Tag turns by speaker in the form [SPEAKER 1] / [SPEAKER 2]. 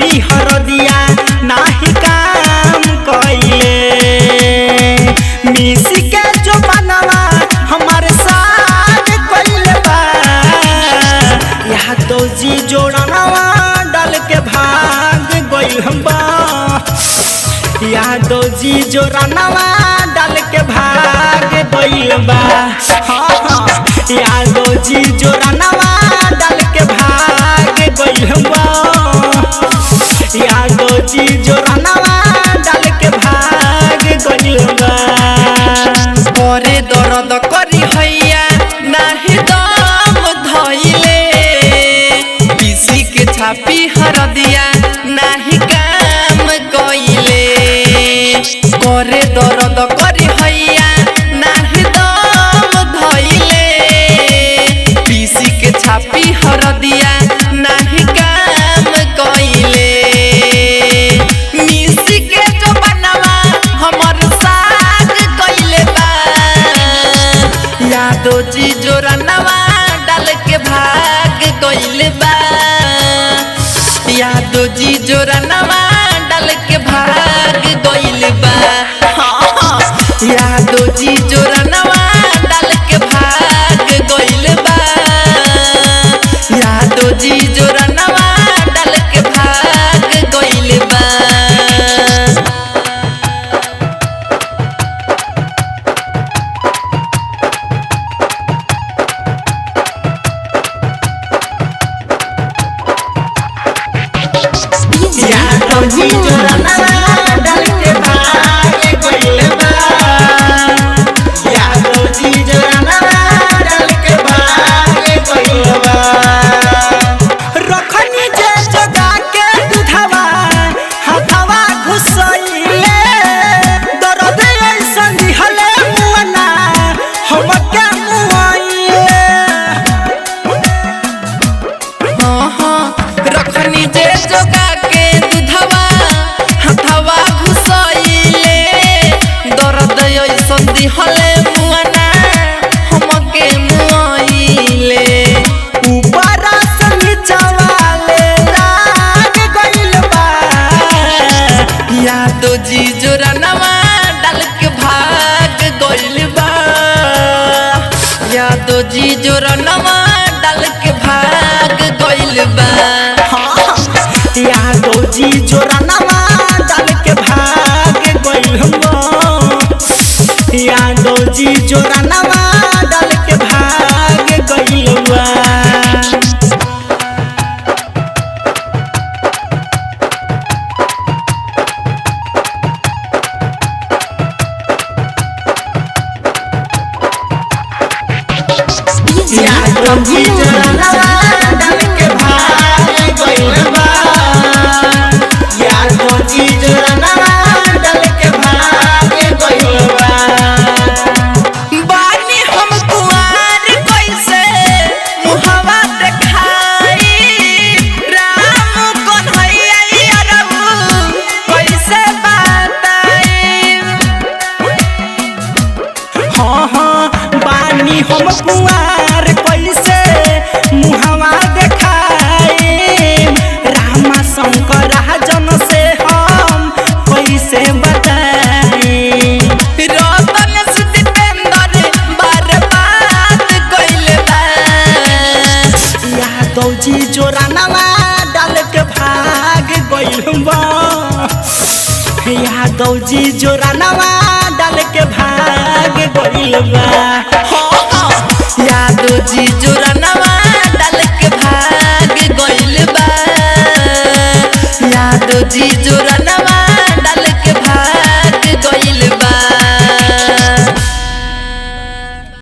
[SPEAKER 1] छापी हरदिया नाही काम कइले मिसी के जो बनवा हमारे साथ कइले बा यादो जी जोड़नवा डाल के भाग गइल बा यादो जी जोड़नवा डाल के भाग गइल बा यादो जी जोड़नवा डाल के भाग गइल बा यादो जी जोड़नवा डाल के भाग गइल बा
[SPEAKER 2] करे दर्द करी हैया नाही दम धइले पीसी के छापी हरदिया नाही काम कइले करे दर्द करी हैया नाही दम धइले पीसी के छापी हरदिया नाही काम कइले मिसी के जो बनवा हमर साग कइले बा यादो जी जोड़नवा डाल के भाग गइले बा यादो जी जोड़नवा डाल के भाग गइले बा यादो जी जोड़नवा डाल के भाग गइले बा यादो जी जोड़नवा डाल के भाग गइले बा
[SPEAKER 1] यादो जी जोड़नवा डाल के भाग गइल बा यादो जी जोड़नवा डाल के भाग गइल बा रखनी जे जगा के दूधवा हाथवा घुसइले दर्द ऐसन दिहले मुअना हमके मुआइले
[SPEAKER 2] रखनी जे जोगा के दूधवा हाथवा घुसइले दर्द ऐसन दिहले मुअना हमके मुआइले
[SPEAKER 1] ऊपर से नीचवाले लाग गइल बा
[SPEAKER 2] यादो जी जोड़नवा डाल के भाग गइल बा यादो जी जोड़नवा डाल के भाग गइल बा
[SPEAKER 1] यादो जी जोड़नवा डाल के भाग गइल बा यादो जी जोड़नवा डाल के भाग गइल बा यादो जी जोड़नवा डाल के भाग गइल बा यादो जी जोड़नवा डाल के भाग गइल बा
[SPEAKER 2] बानी हम कुआर कैसे मुहवा देखाई राम कन्हैया अरऊ कैसे बताई
[SPEAKER 1] हाँ बानी हम कुआर कैसे मुहवा देखाए रामा शंकर जन से हम कैसे बताए
[SPEAKER 2] रतन सितेंद्र बर्बाद कइले बा
[SPEAKER 1] यादो जी जोड़नवा डाल के भाग गइल बा यादो जी जोड़नवा डाल के भाग गइल बा
[SPEAKER 2] यादो जी जोड़नवा डाल के भाग गइल बा यादो जी जोड़नवा